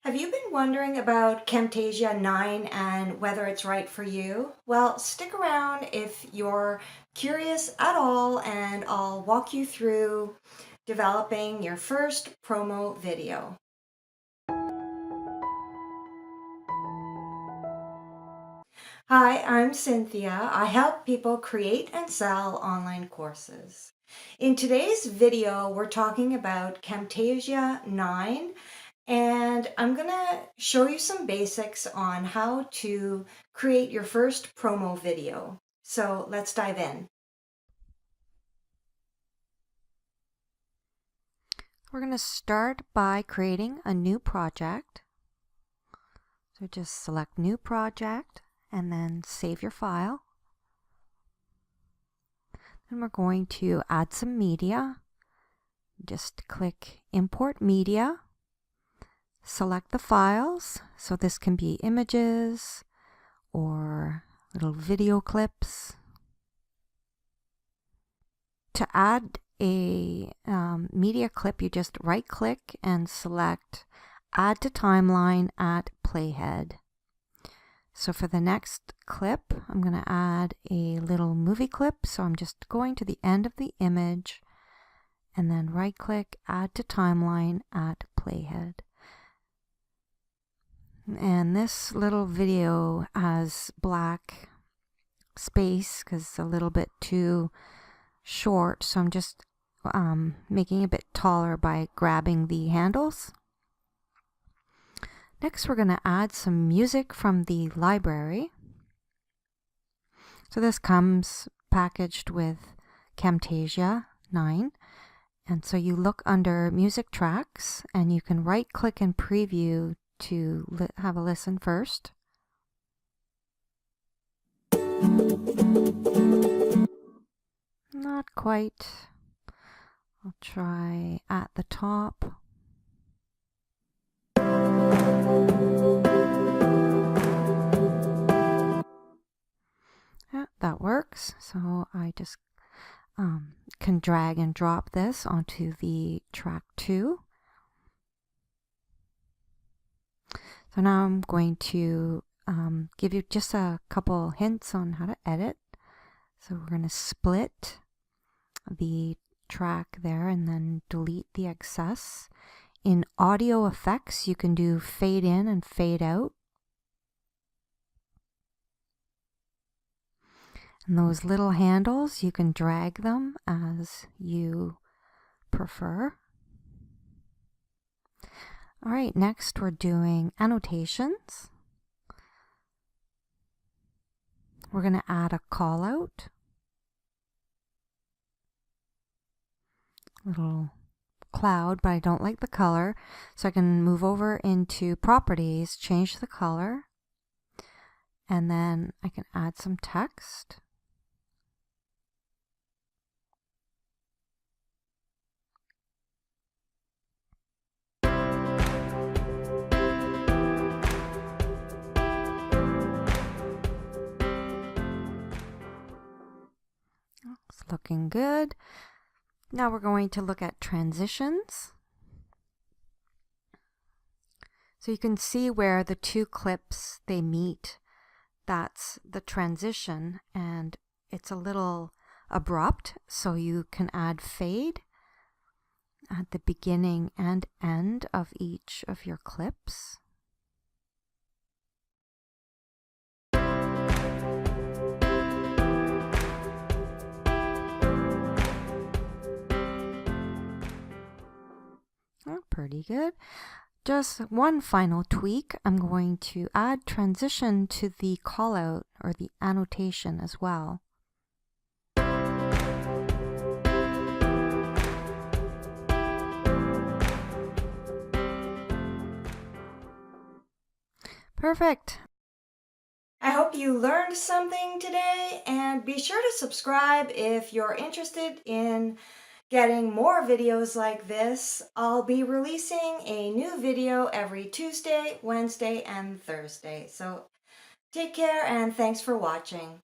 Have you been wondering about Camtasia 9 and whether it's right for you? Well, stick around if you're curious at all, and I'll walk you through developing your first promo video. Hi, I'm Cynthia. I help people create and sell online courses. In today's video, we're talking about Camtasia 9, and I'm gonna show you some basics on how to create your first promo video. So let's dive in. We're going to start by creating a new project. So just select new project and then save your file. Then we're going to add some media. Just click import media. Select the files. So this can be images or little video clips. To add a media clip, you just right click and select add to timeline at playhead. So for the next clip, I'm going to add a little movie clip. So I'm just going to the end of the image and then right click add to timeline at playhead. And this little video has black space because it's a little bit too short, so I'm just making it a bit taller by grabbing the handles. Next, we're going to add some music from the library. So this comes packaged with Camtasia 9. And so you look under music tracks and you can right click and preview to have a listen first. Not quite. I'll try at the top. Yeah, that works. So I just can drag and drop this onto the track 2. So now I'm going to give you just a couple hints on how to edit. So we're going to split the track there and then delete the excess. In audio effects, you can do fade in and fade out. And those little handles, you can drag them as you prefer. All right, next we're doing annotations. We're going to add a call out. Little cloud, but I don't like the color. So I can move over into properties, change the color, and then I can add some text. It's looking good. Now we're going to look at transitions. So you can see where the two clips they meet. That's the transition, and it's a little abrupt, so you can add fade at the beginning and end of each of your clips. Oh, pretty good. Just one final tweak. I'm going to add transition to the callout or the annotation as well. Perfect. I hope you learned something today, and be sure to subscribe if you're interested in getting more videos like this. I'll be releasing a new video every Tuesday, Wednesday, and Thursday. So take care, and thanks for watching.